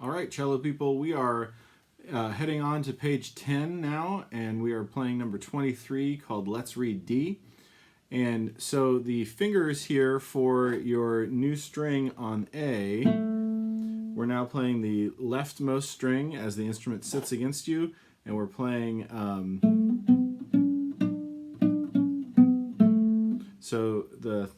All right, cello people, we are heading on to page 10 now, and we are playing number 23 called Let's Read D. And so the fingers here for your new string on A, we're now playing the leftmost string as the instrument sits against you, and we're playing, so the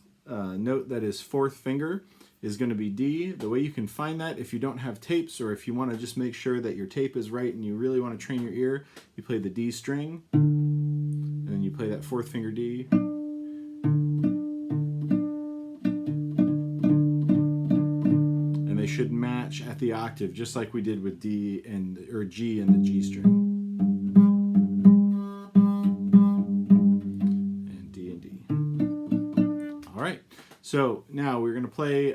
note that is fourth finger is going to be D. The way you can find that, if you don't have tapes or if you want to just make sure that your tape is right and you really want to train your ear, you play the D string, and then you play that fourth finger D. And they should match at the octave, just like we did with D or G and the G string. And D and D. All right. So now we're going to play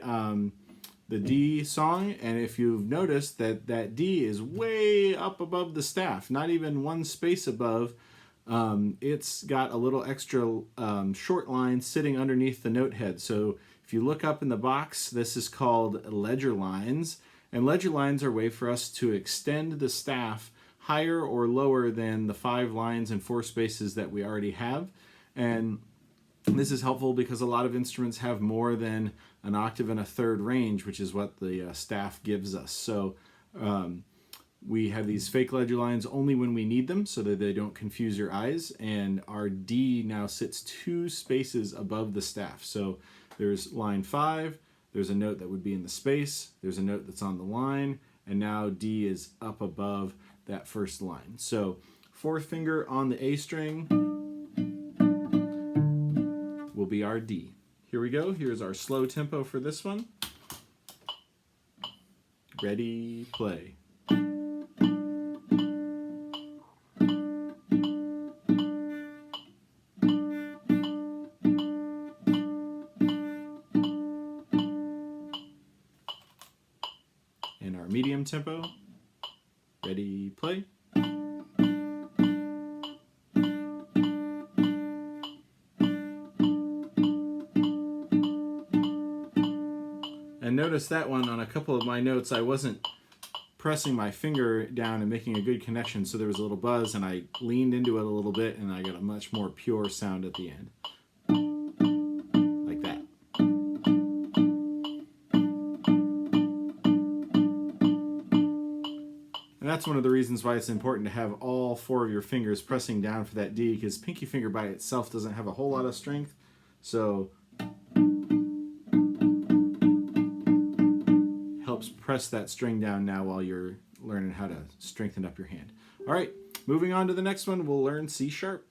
the D song, and if you've noticed that D is way up above the staff, not even one space above, it's got a little extra short line sitting underneath the note head. So if you look up in the box, this is called ledger lines, and ledger lines are a way for us to extend the staff higher or lower than the 5 lines and 4 spaces that we already have. And this is helpful because a lot of instruments have more than an octave and a third range, which is what the staff gives us. So we have these fake ledger lines only when we need them so that they don't confuse your eyes. And our D now sits 2 spaces above the staff. So there's line 5, there's a note that would be in the space, there's a note that's on the line, and now D is up above that first line. So fourth finger on the A string will be our D. Here we go. Here's our slow tempo for this one. Ready, play. And our medium tempo. Ready, play. And notice that one on a couple of my notes, I wasn't pressing my finger down and making a good connection, so there was a little buzz, and I leaned into it a little bit, and I got a much more pure sound at the end. Like that. And that's one of the reasons why it's important to have all 4 of your fingers pressing down for that D, because pinky finger by itself doesn't have a whole lot of strength, so helps press that string down now while you're learning how to strengthen up your hand. All right, moving on to the next one, we'll learn C sharp.